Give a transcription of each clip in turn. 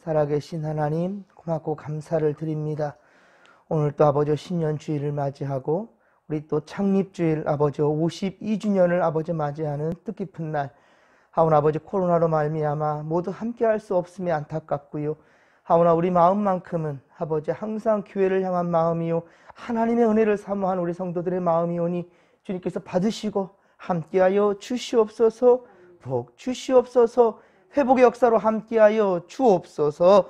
살아계신 하나님 고맙고 감사를 드립니다. 오늘 또 아버지 신년주일을 맞이하고 우리 또 창립주일 아버지 52주년을 아버지 맞이하는 뜻깊은 날, 하오나 아버지 코로나로 말미암아 모두 함께할 수 없음이 안타깝고요. 하오나 우리 마음만큼은 아버지 항상 교회를 향한 마음이요 하나님의 은혜를 사모한 우리 성도들의 마음이오니 주님께서 받으시고 함께하여 주시옵소서. 복 주시옵소서. 회복의 역사로 함께하여 주옵소서.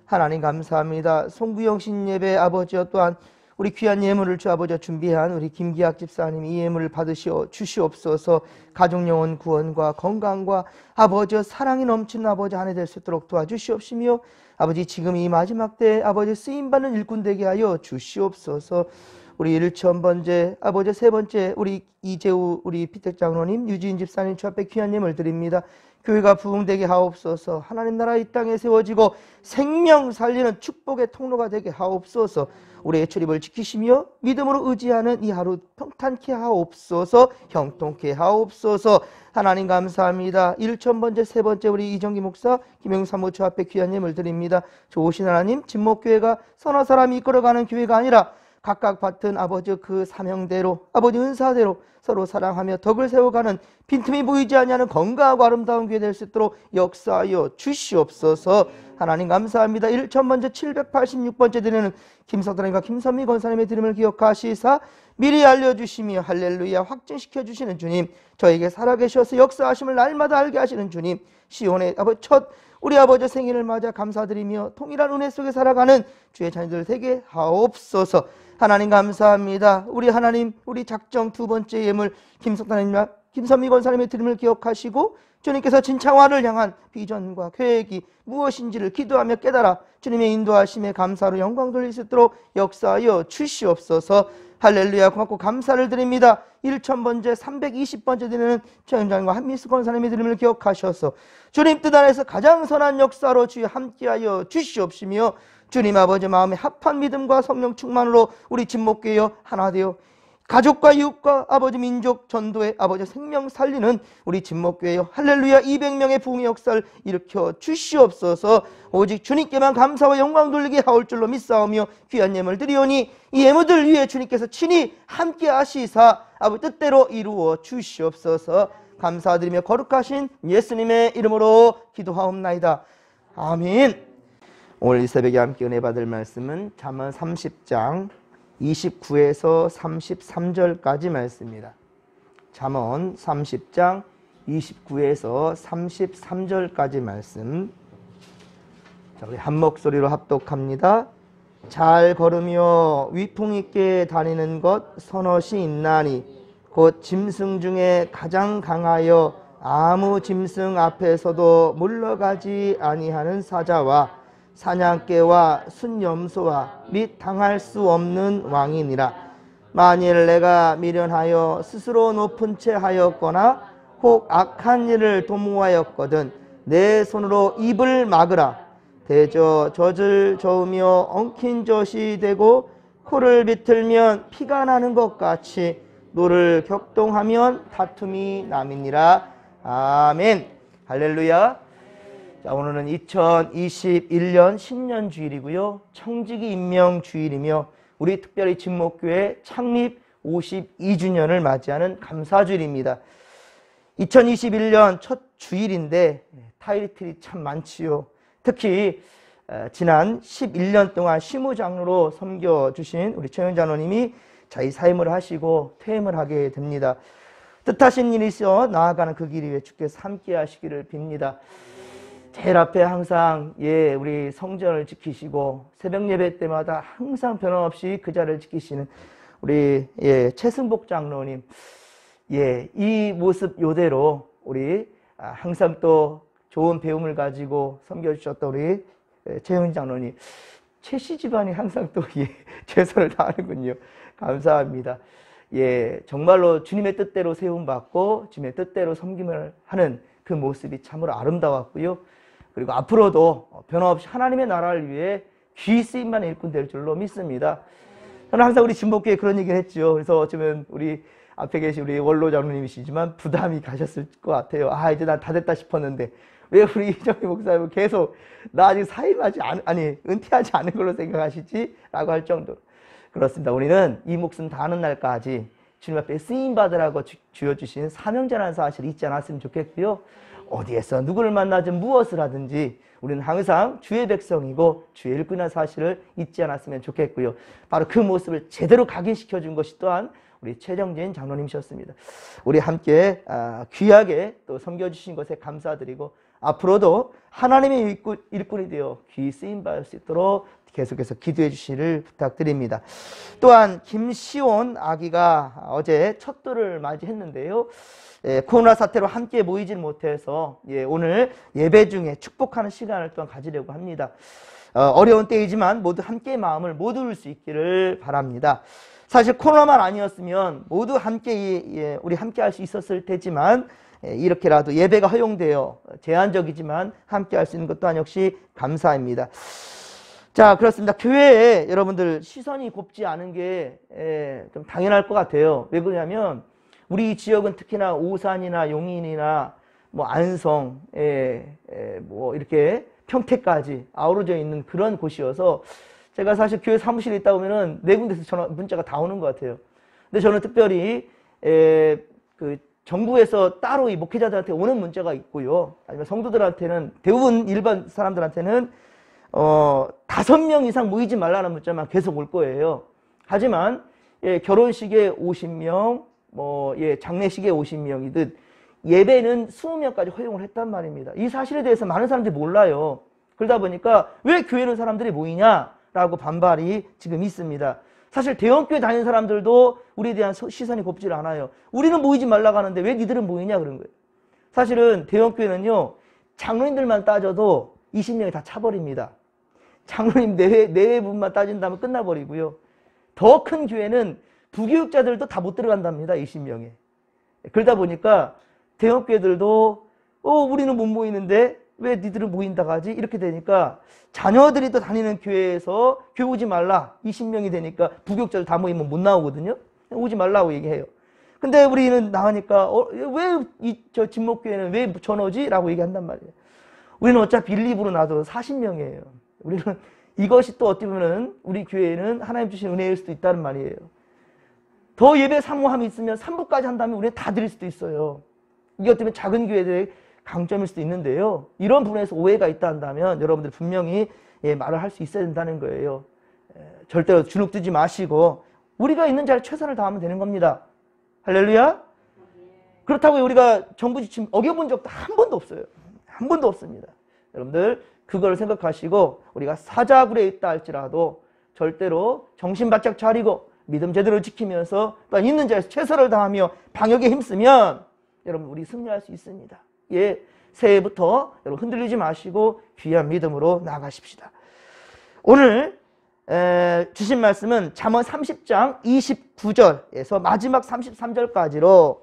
하나님 감사합니다. 송구영 신예배 아버지와 또한 우리 귀한 예물을 주 아버지와 준비한 우리 김기학 집사님 이 예물을 받으시어 주시옵소서. 가족 영혼 구원과 건강과 아버지와 사랑이 넘치는 아버지 한 해 될 수 있도록 도와주시옵시며 아버지 지금 이 마지막 때 아버지 쓰임받는 일꾼 되게 하여 주시옵소서. 우리 1,000번째 아버지 세 번째 우리 이재우 우리 피택 장로님 유지인 집사님 주 앞에 귀한 예물 드립니다. 교회가 부흥되게 하옵소서. 하나님 나라 이 땅에 세워지고 생명 살리는 축복의 통로가 되게 하옵소서. 우리의 출입을 지키시며 믿음으로 의지하는 이 하루 평탄케 하옵소서. 형통케 하옵소서. 하나님 감사합니다. 1,000번째 세 번째 우리 이정기 목사 김영웅 사무처 앞에 귀한 예물 드립니다. 좋으신 하나님 진목교회가 서너 사람이 이끌어가는 교회가 아니라 각각 받은 아버지 그 사명대로 아버지 은사대로 서로 사랑하며 덕을 세워가는 빈틈이 보이지 아니하는 건강하고 아름다운 교회 될 수 있도록 역사하여 주시옵소서. 하나님 감사합니다. 1,000번째 786번째 드리는 김석단님과 김선미 권사님의 드림을 기억하시사 미리 알려주시며 할렐루야 확증시켜 주시는 주님, 저에게 살아계셔서 역사하심을 날마다 알게 하시는 주님, 시온의 아버지 첫 우리 아버지 생일을 맞아 감사드리며 통일한 은혜 속에 살아가는 주의 자녀들 되게 하옵소서. 하나님 감사합니다. 우리 하나님 우리 작정 두 번째 예물 김석단님과 김선미 권사님의 드림을 기억하시고 주님께서 진창화를 향한 비전과 계획이 무엇인지를 기도하며 깨달아 주님의 인도하심에 감사로 영광 돌릴 수 있도록 역사하여 주시옵소서. 할렐루야 고맙고 감사를 드립니다. 1,000번째 320번째 드리는 최현장과 한미수 권사님의 드림을 기억하셔서 주님 뜻 안에서 가장 선한 역사로 주여 함께하여 주시옵시며 주님 아버지 마음에 합한 믿음과 성령 충만으로 우리 진목교회여 하나 되어 가족과 이웃과 아버지 민족 전도의 아버지 생명 살리는 우리 진목교회여 할렐루야 200명의 부흥의 역사를 일으켜 주시옵소서. 오직 주님께만 감사와 영광 돌리게 하올 줄로 믿사오며 귀한 예물 드리오니 이 예물들 위해 주님께서 친히 함께 하시사 아버지 뜻대로 이루어 주시옵소서. 감사드리며 거룩하신 예수님의 이름으로 기도하옵나이다. 아멘. 오늘 이 새벽에 함께 은혜 받을 말씀은 잠언 30장 29에서 33절까지 말씀입니다. 잠언 30장 29에서 33절까지 말씀. 자, 우리 한 목소리로 합독합니다. 잘 걸으며 위풍 있게 다니는 것 선엇이 있나니 곧 짐승 중에 가장 강하여 아무 짐승 앞에서도 물러가지 아니하는 사자와 사냥개와 순염소와 및 당할 수 없는 왕이니라. 만일 내가 미련하여 스스로 높은 채 하였거나 혹 악한 일을 도모하였거든 내 손으로 입을 막으라. 대저 젖을 저으며 엉킨 젖이 되고 코를 비틀면 피가 나는 것 같이 노를 격동하면 다툼이 남이니라. 아멘. 할렐루야. 자, 오늘은 2021년 신년주일이고요. 청지기 임명주일이며 우리 특별히 진목교회 창립 52주년을 맞이하는 감사주일입니다. 2021년 첫 주일인데 타이틀이 참 많지요. 특히 지난 11년 동안 시무장로로 섬겨주신 우리 최현 장로님이 자기 사임을 하시고 퇴임을 하게 됩니다. 뜻하신 일이 있어 나아가는 그 길 위에 주께서 함께 하시기를 빕니다. 제일 앞에 항상 우리 성전을 지키시고 새벽 예배 때마다 항상 변함없이 그 자리를 지키시는 우리 최승복 장로님, 이 모습 이대로 우리 항상 또 좋은 배움을 가지고 섬겨주셨던 우리 최영 장로님, 최씨 집안이 항상 또 최선을 다하는군요. 감사합니다. 정말로 주님의 뜻대로 세움받고 주님의 뜻대로 섬김을 하는 그 모습이 참으로 아름다웠고요. 그리고 앞으로도 변함없이 하나님의 나라를 위해 귀 쓰임만 일꾼 될 줄로 믿습니다. 저는 항상 우리 진목교회에 그런 얘기를 했죠. 그래서 지금 우리 앞에 계신 우리 원로 장로님이시지만 부담이 가셨을 것 같아요. 이제 난 다 됐다 싶었는데 왜 우리 이정희 목사님은 계속 나 아직 은퇴하지 않은 걸로 생각하시지? 라고 할 정도로. 그렇습니다. 우리는 이 목숨 다하는 날까지 주님 앞에 쓰임받으라고 주어주신 사명자라는 사실을 잊지 않았으면 좋겠고요. 어디에서 누구를 만나든 무엇을 하든지 우리는 항상 주의 백성이고 주의 일꾼이라는 사실을 잊지 않았으면 좋겠고요. 바로 그 모습을 제대로 각인시켜 준 것이 또한 우리 최정진 장로님이셨습니다. 우리 함께 귀하게 또 섬겨주신 것에 감사드리고 앞으로도 하나님의 일꾼이 되어 귀히 쓰임받을 수 있도록 계속해서 기도해 주시기를 부탁드립니다. 또한 김시온 아기가 어제 첫 돌을 맞이했는데요. 코로나 사태로 함께 모이질 못해서 오늘 예배 중에 축복하는 시간을 또한 가지려고 합니다. 어려운 때이지만 모두 함께 마음을 모둘 수 있기를 바랍니다. 사실 코로나만 아니었으면 모두 함께 우리 함께 할 수 있었을 테지만 이렇게라도 예배가 허용되어 제한적이지만 함께 할 수 있는 것 또한 역시 감사합니다. 자, 그렇습니다. 교회에 여러분들 시선이 곱지 않은 게 좀 당연할 것 같아요. 왜 그러냐면 우리 지역은 특히나 오산이나 용인이나 뭐 안성, 뭐 이렇게 평택까지 아우러져 있는 그런 곳이어서 제가 사실 교회 사무실에 있다 보면은 네 군데서 문자가 다 오는 것 같아요. 근데 저는 특별히 그 정부에서 따로 이 목회자들한테 오는 문자가 있고요. 아니면 성도들한테는 대부분 일반 사람들한테는 5명 이상 모이지 말라는 문자만 계속 올 거예요. 하지만 결혼식에 50명, 장례식에 50명이듯 예배는 20명까지 허용을 했단 말입니다. 이 사실에 대해서 많은 사람들이 몰라요. 그러다 보니까 왜 교회는 사람들이 모이냐라고 반발이 지금 있습니다. 사실 대형교회 다니는 사람들도 우리에 대한 시선이 곱질 않아요. 우리는 모이지 말라고 하는데 왜 니들은 모이냐 그런 거예요. 사실은 대형교회는요, 장로님들만 따져도 20명이 다 차버립니다. 장로님 내외분만 따진다면 끝나버리고요. 더 큰 교회는 부교육자들도 다 못 들어간답니다. 20명에. 그러다 보니까 대형교회들도 우리는 못 모이는데 왜 니들은 모인다고 하지? 이렇게 되니까 자녀들이 또 다니는 교회에서 교회 오지 말라. 20명이 되니까 부교육자들 다 모이면 못 나오거든요. 오지 말라고 얘기해요. 근데 우리는 나가니까 왜 저 진목교회는 왜 전오지? 라고 얘기한단 말이에요. 우리는 어차피 1, 2부로 놔도 40명이에요. 우리는 이것이 또 어떻게 보면 우리 교회는 하나님 주신 은혜일 수도 있다는 말이에요. 더 예배 사모함이 있으면 3부까지 한다면 우리는 다 드릴 수도 있어요. 이게 어떻게 보면 작은 교회들의 강점일 수도 있는데요. 이런 부분에서 오해가 있다 한다면 여러분들 분명히 말을 할 수 있어야 된다는 거예요. 절대로 주눅들지 마시고 우리가 있는 자리에 최선을 다하면 되는 겁니다. 할렐루야. 그렇다고 우리가 정부 지침 어겨본 적도 한 번도 없어요. 한 번도 없습니다. 여러분들 그걸 생각하시고 우리가 사자굴에 있다 할지라도 절대로 정신 바짝 차리고 믿음 제대로 지키면서 또 있는 자리에서 최선을 다하며 방역에 힘쓰면 여러분 우리 승리할 수 있습니다. 새해부터 여러분 흔들리지 마시고 귀한 믿음으로 나아가십시다. 오늘 주신 말씀은 잠언 30장 29절에서 마지막 33절까지로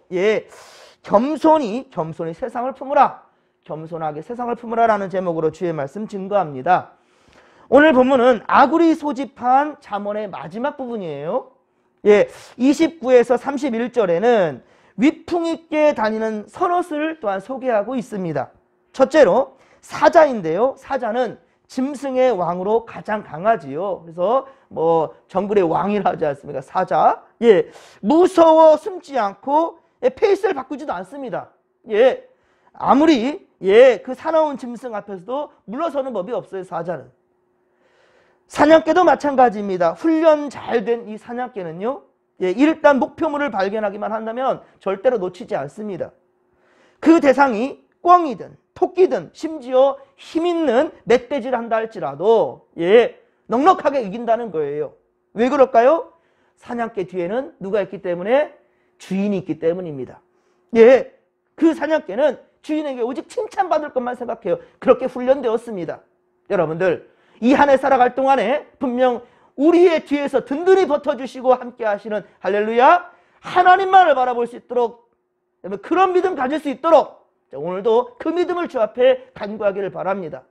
겸손히 세상을 품으라. 겸손하게 세상을 품으라 라는 제목으로 주의 말씀 증거합니다. 오늘 본문은 아굴이 소집한 잠언의 마지막 부분이에요. 29에서 31절에는 위풍 있게 다니는 선옷을 또한 소개하고 있습니다. 첫째로 사자인데요. 사자는 짐승의 왕으로 가장 강하지요. 그래서 정글의 왕이라 하지 않습니까? 사자. 무서워 숨지 않고 페이스를 바꾸지도 않습니다. 아무리 그 사나운 짐승 앞에서도 물러서는 법이 없어요. 사자는. 사냥개도 마찬가지입니다. 훈련 잘 된 이 사냥개는요, 일단 목표물을 발견하기만 한다면 절대로 놓치지 않습니다. 그 대상이 꿩이든 토끼든 심지어 힘있는 멧돼지를 한다 할지라도 넉넉하게 이긴다는 거예요. 왜 그럴까요? 사냥개 뒤에는 누가 있기 때문에? 주인이 있기 때문입니다. 그 사냥개는 주인에게 오직 칭찬받을 것만 생각해요. 그렇게 훈련되었습니다. 여러분들 이 한 해 살아갈 동안에 분명 우리의 뒤에서 든든히 버텨주시고 함께 하시는 할렐루야 하나님만을 바라볼 수 있도록 그런 믿음 가질 수 있도록 오늘도 그 믿음을 주 앞에 간구하기를 바랍니다.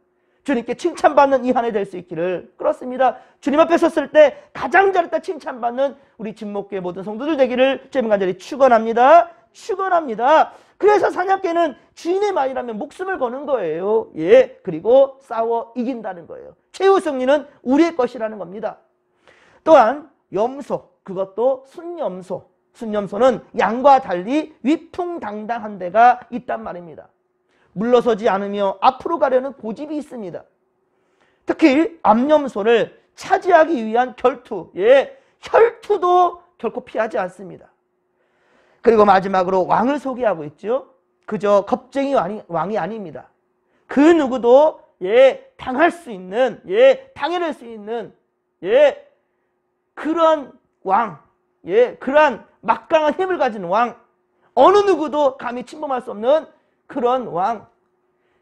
주님께 칭찬받는 이 한 해 될 수 있기를. 그렇습니다. 주님 앞에 섰을 때 가장 잘했다 칭찬받는 우리 진목교회 모든 성도들 되기를 주님 간절히 축원합니다. 축원합니다. 그래서 사냥개는 주인의 말이라면 목숨을 거는 거예요. 예, 그리고 싸워 이긴다는 거예요. 최후 승리는 우리의 것이라는 겁니다. 또한 염소, 그것도 순염소. 순염소는 양과 달리 위풍당당한 데가 있단 말입니다. 물러서지 않으며 앞으로 가려는 고집이 있습니다. 특히 암염소를 차지하기 위한 결투, 예, 혈투도 결코 피하지 않습니다. 그리고 마지막으로 왕을 소개하고 있죠. 그저 겁쟁이 왕이 아닙니다. 그 누구도 예, 당할 수 있는, 예, 당해낼 수 있는, 예, 그러한 왕, 예, 그러한 막강한 힘을 가진 왕, 어느 누구도 감히 침범할 수 없는 그런 왕,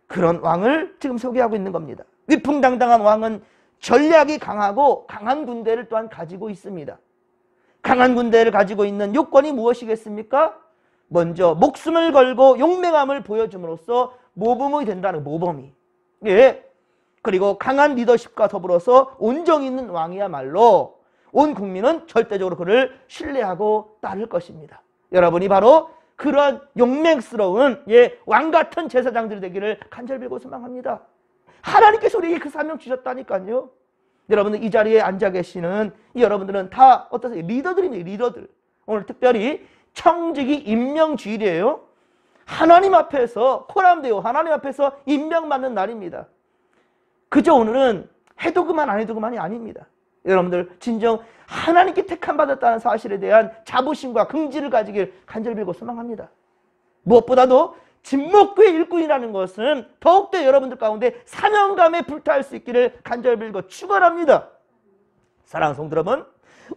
그런 왕을 지금 소개하고 있는 겁니다. 위풍당당한 왕은 전략이 강하고 강한 군대를 또한 가지고 있습니다. 강한 군대를 가지고 있는 요건이 무엇이겠습니까? 먼저 목숨을 걸고 용맹함을 보여줌으로써 모범이 된다는 모범이. 예. 그리고 강한 리더십과 더불어서 온정이 있는 왕이야말로 온 국민은 절대적으로 그를 신뢰하고 따를 것입니다. 여러분이 바로 그런 용맹스러운 예, 왕 같은 제사장들이 되기를 간절히 빌고 소망합니다. 하나님께서 우리에게 그 사명 주셨다니까요. 여러분들 이 자리에 앉아 계시는 이 여러분들은 다 어떠세요? 리더들입니다. 리더들. 오늘 특별히 청직이 임명주일이에요. 하나님 앞에서 코람데오 하나님 앞에서 임명받는 날입니다. 그저 오늘은 해도 그만 안 해도 그만이 아닙니다. 여러분들 진정 하나님께 택함 받았다는 사실에 대한 자부심과 긍지를 가지길 간절히 빌고 소망합니다. 무엇보다도 진목교의 일꾼이라는 것은 더욱더 여러분들 가운데 사명감에 불타올 수 있기를 간절히 빌고 축원합니다. 사랑하는 성도 여러분,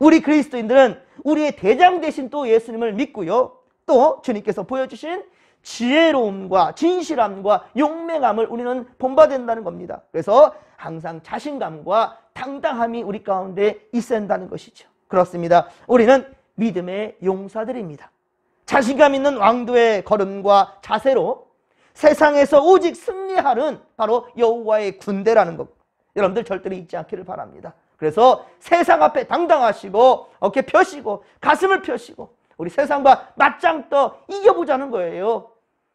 우리 그리스도인들은 우리의 대장 되신 또 예수님을 믿고요. 또 주님께서 보여주신 지혜로움과 진실함과 용맹함을 우리는 본받는다는 겁니다. 그래서 항상 자신감과 당당함이 우리 가운데 있어야 한다는 것이죠. 그렇습니다. 우리는 믿음의 용사들입니다. 자신감 있는 왕도의 걸음과 자세로 세상에서 오직 승리하는 바로 여호와의 군대라는 것. 여러분들 절대로 잊지 않기를 바랍니다. 그래서 세상 앞에 당당하시고 어깨 펴시고 가슴을 펴시고 우리 세상과 맞짱 떠 이겨보자는 거예요.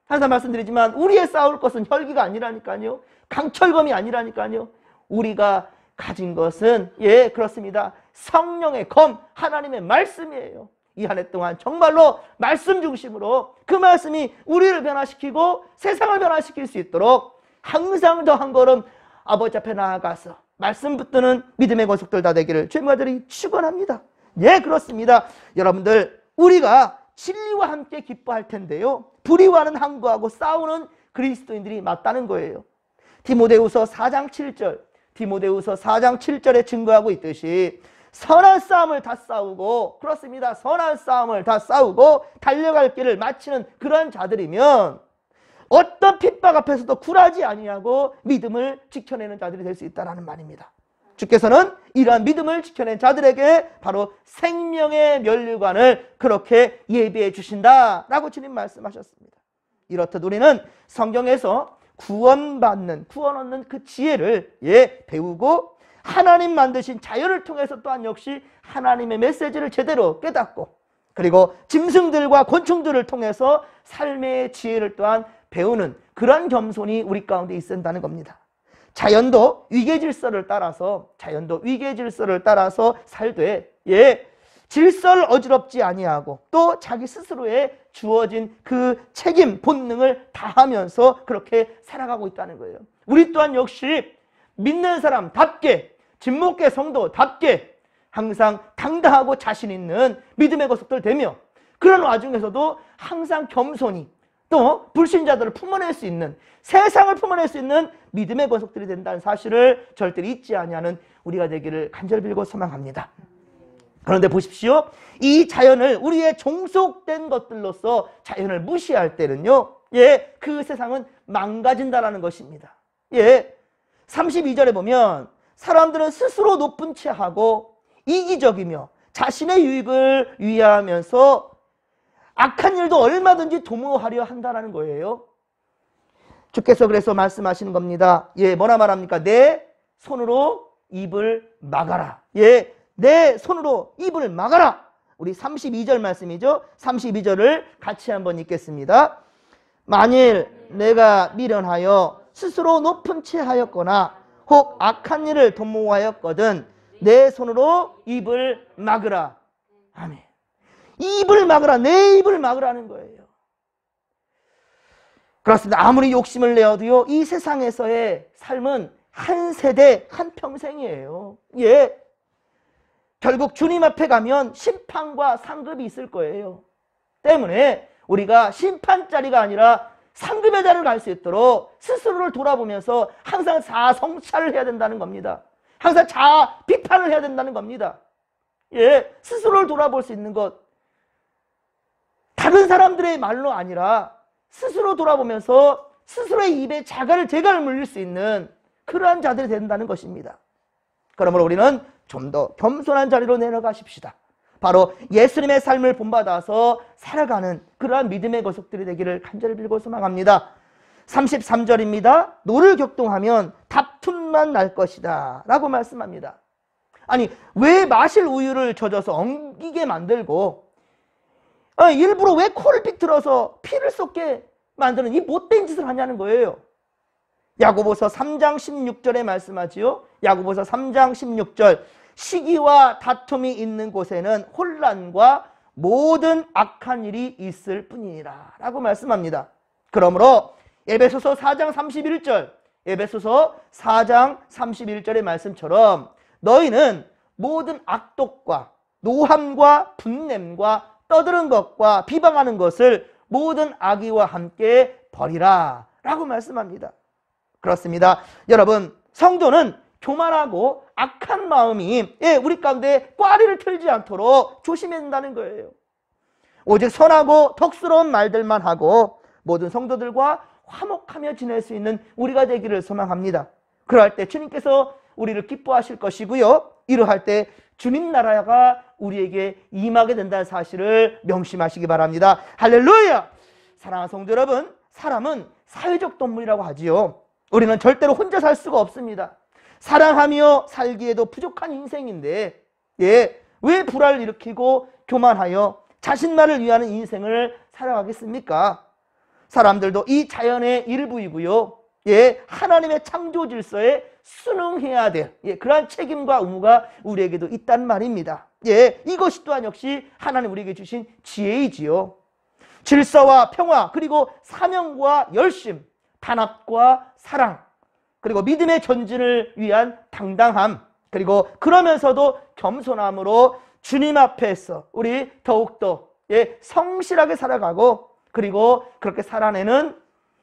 항상 말씀드리지만 우리의 싸울 것은 혈기가 아니라니까요. 강철검이 아니라니까요. 우리가 가진 것은 예 그렇습니다. 성령의 검 하나님의 말씀이에요. 이 한 해 동안 정말로 말씀 중심으로 그 말씀이 우리를 변화시키고 세상을 변화시킬 수 있도록 항상 더 한 걸음 아버지 앞에 나아가서 말씀 붙드는 믿음의 권속들 다 되기를 주님과 들이 축원합니다. 예 그렇습니다. 여러분들 우리가 진리와 함께 기뻐할 텐데요. 불의와는 항거하고 싸우는 그리스도인들이 맞다는 거예요. 디모데후서 4장 7절 디모데후서 4장 7절에 증거하고 있듯이 선한 싸움을 다 싸우고 그렇습니다. 선한 싸움을 다 싸우고 달려갈 길을 마치는 그런 자들이면 어떤 핍박 앞에서도 굴하지 아니하고 믿음을 지켜내는 자들이 될 수 있다는 말입니다. 주께서는 이러한 믿음을 지켜낸 자들에게 바로 생명의 면류관을 그렇게 예비해 주신다라고 주님 말씀하셨습니다. 이렇듯 우리는 성경에서 구원 얻는 그 지혜를 배우고 하나님 만드신 자연을 통해서 또한 역시 하나님의 메시지를 제대로 깨닫고 그리고 짐승들과 곤충들을 통해서 삶의 지혜를 또한 배우는 그런 겸손이 우리 가운데 있어야 한다는 겁니다. 자연도 위계 질서를 따라서 살되 질서를 어지럽지 아니하고 또 자기 스스로의 주어진 그 책임 본능을 다하면서 그렇게 살아가고 있다는 거예요. 우리 또한 역시 믿는 사람답게 진목계 성도답게 항상 당당하고 자신 있는 믿음의 거석들 되며 그런 와중에서도 항상 겸손히 또 불신자들을 품어낼 수 있는 세상을 품어낼 수 있는 믿음의 권속들이 된다는 사실을 절대로 잊지 아니하는 우리가 되기를 간절히 빌고 소망합니다. 그런데 보십시오. 이 자연을 우리의 종속된 것들로서 자연을 무시할 때는요. 그 세상은 망가진다라는 것입니다. 32절에 보면 사람들은 스스로 높은 체하고 이기적이며 자신의 유익을 위하면서 악한 일도 얼마든지 도모하려 한다는 거예요. 주께서 그래서 말씀하시는 겁니다. 뭐라 말합니까? 내 손으로 입을 막아라. 내 손으로 입을 막아라 우리 32절 말씀이죠. 32절을 같이 한번 읽겠습니다. 만일 내가 미련하여 스스로 높은 채 하였거나 혹 악한 일을 도모하였거든 내 손으로 입을 막으라. 아멘. 입을 막으라. 내 입을 막으라는 거예요. 그렇습니다. 아무리 욕심을 내어도요, 이 세상에서의 삶은 한 세대, 한 평생이에요. 예. 결국 주님 앞에 가면 심판과 상급이 있을 거예요. 때문에 우리가 심판자리가 아니라 상급의 자리를 갈 수 있도록 스스로를 돌아보면서 항상 자아 성찰을 해야 된다는 겁니다. 항상 자아 비판을 해야 된다는 겁니다. 예, 스스로를 돌아볼 수 있는 것, 다른 사람들의 말로 아니라 스스로 돌아보면서 스스로의 입에 자갈을 물릴 수 있는 그러한 자들이 된다는 것입니다. 그러므로 우리는 좀 더 겸손한 자리로 내려가십시다. 바로 예수님의 삶을 본받아서 살아가는 그러한 믿음의 거속들이 되기를 간절히 빌고 소망합니다. 33절입니다. 노를 격동하면 다툼만 날 것이다 라고 말씀합니다. 아니, 왜 마실 우유를 젖어서 엉기게 만들고 일부러 왜 코를 삐뚤어서 피를 쏟게 만드는 이 못된 짓을 하냐는 거예요. 야고보서 3장 16절에 말씀하지요. 야고보서 3장 16절 시기와 다툼이 있는 곳에는 혼란과 모든 악한 일이 있을 뿐이니라 라고 말씀합니다. 그러므로 에베소서 4장 31절 에베소서 4장 31절의 말씀처럼 너희는 모든 악독과 노함과 분냄과 떠드는 것과 비방하는 것을 모든 악의와 함께 버리라 라고 말씀합니다. 그렇습니다. 여러분, 성도는 교만하고 악한 마음이 우리 가운데 꽈리를 틀지 않도록 조심해야 된다는 거예요. 오직 선하고 덕스러운 말들만 하고 모든 성도들과 화목하며 지낼 수 있는 우리가 되기를 소망합니다. 그러할 때 주님께서 우리를 기뻐하실 것이고요, 이러할 때 주님 나라가 우리에게 임하게 된다는 사실을 명심하시기 바랍니다. 할렐루야! 사랑하는 성도 여러분, 사람은 사회적 동물이라고 하지요. 우리는 절대로 혼자 살 수가 없습니다. 사랑하며 살기에도 부족한 인생인데 왜 불화를 일으키고 교만하여 자신만을 위하는 인생을 살아가겠습니까? 사람들도 이 자연의 일부이고요, 하나님의 창조 질서에 순응해야 될 그러한 책임과 의무가 우리에게도 있단 말입니다. 이것이 또한 역시 하나님 우리에게 주신 지혜이지요. 질서와 평화, 그리고 사명과 열심, 단합과 사랑, 그리고 믿음의 전진을 위한 당당함, 그리고 그러면서도 겸손함으로 주님 앞에서 우리 더욱더 성실하게 살아가고, 그리고 그렇게 살아내는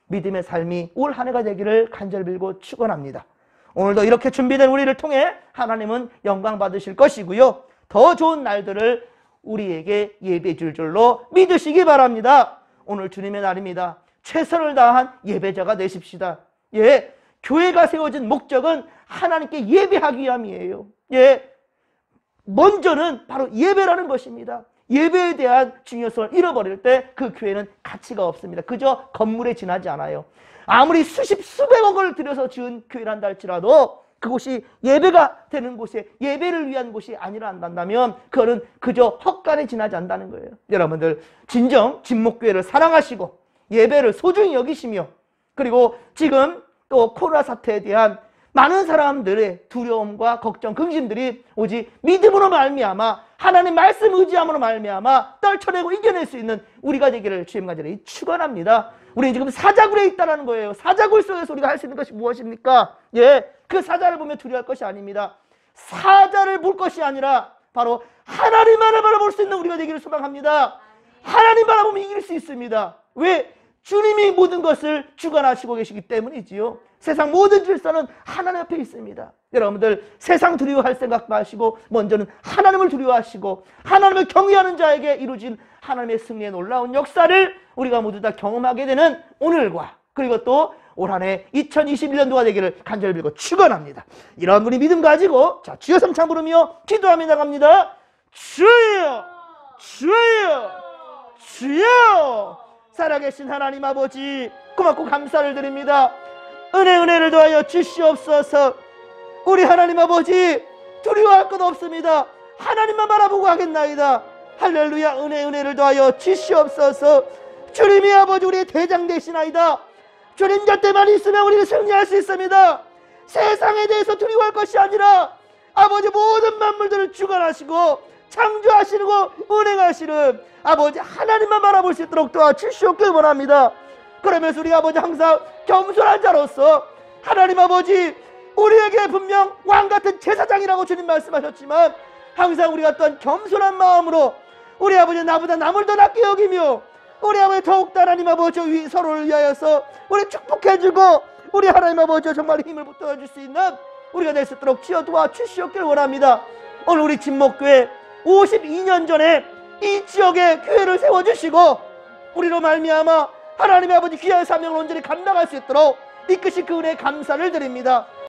믿음의 삶이 올 한 해가 되기를 간절히 빌고 축원합니다. 오늘도 이렇게 준비된 우리를 통해 하나님은 영광 받으실 것이고요, 더 좋은 날들을 우리에게 예배해 줄 줄로 믿으시기 바랍니다. 오늘 주님의 날입니다. 최선을 다한 예배자가 되십시다. 교회가 세워진 목적은 하나님께 예배하기 위함이에요. 먼저는 바로 예배라는 것입니다. 예배에 대한 중요성을 잃어버릴 때 그 교회는 가치가 없습니다. 그저 건물에 지나지 않아요. 아무리 수십 수백억을 들여서 지은 교회란다 할지라도 그곳이 예배가 되는 곳에 예배를 위한 곳이 아니라 한다면 그거는 그저 헛간에 지나지 않는다는 거예요. 여러분들 진정 진목교회를 사랑하시고 예배를 소중히 여기시며, 그리고 지금 또 코로나 사태에 대한 많은 사람들의 두려움과 걱정, 근심들이 오직 믿음으로 말미암아 하나님 말씀 의지함으로 말미암아 떨쳐내고 이겨낼 수 있는 우리가 되기를 주님 간절히 축원합니다. 우리는 지금 사자굴에 있다는 거예요. 사자굴 속에서 우리가 할 수 있는 것이 무엇입니까? 그 사자를 보며 두려워할 것이 아닙니다. 사자를 볼 것이 아니라 바로 하나님만을 바라볼 수 있는 우리가 되기를 소망합니다. 하나님 바라보면 이길 수 있습니다. 왜? 주님이 모든 것을 주관하시고 계시기 때문이지요. 세상 모든 질서는 하나님 앞에 있습니다. 여러분들 세상 두려워할 생각 마시고 먼저는 하나님을 두려워하시고 하나님을 경외하는 자에게 이루어진 하나님의 승리의 놀라운 역사를 우리가 모두 다 경험하게 되는 오늘과, 그리고 또 올 한 해 2021년도가 되기를 간절히 빌고 축원합니다. 이런 분이 믿음 가지고 주여 삼창 부르며 기도하며 나갑니다. 주여, 주여, 주여. 살아계신 하나님 아버지, 고맙고 감사를 드립니다. 은혜를 더하여 주시옵소서. 우리 하나님 아버지, 두려워할 것 없습니다. 하나님만 바라보고 하겠나이다. 할렐루야. 은혜를 더하여 주시옵소서. 주님이 아버지 우리의 대장 되시나이다. 주님 곁에만 있으면 우리는 승리할 수 있습니다. 세상에 대해서 두려워할 것이 아니라 아버지 모든 만물들을 주관하시고 창조하시고 운행하시는 아버지 하나님만 바라볼 수 있도록 도와주시옵길 원합니다. 그러면서 우리 아버지 항상 겸손한 자로서 하나님 아버지 우리에게 분명 왕같은 제사장이라고 주님 말씀하셨지만 항상 우리가 또한 겸손한 마음으로 우리 아버지 나보다 남을 더 낫게 여기며 우리 아버지 더욱더 하나님 아버지 서로를 위하여서 우리 축복해주고 우리 하나님 아버지 정말 힘을 붙어줄 수 있는 우리가 될 수 있도록 지어 도와주시옵길 원합니다. 오늘 우리 진목교회 52년 전에 이 지역에 교회를 세워주시고 우리로 말미암아 하나님의 아버지 귀한 사명을 온전히 감당할 수 있도록 이끄신 그 은혜에 감사를 드립니다.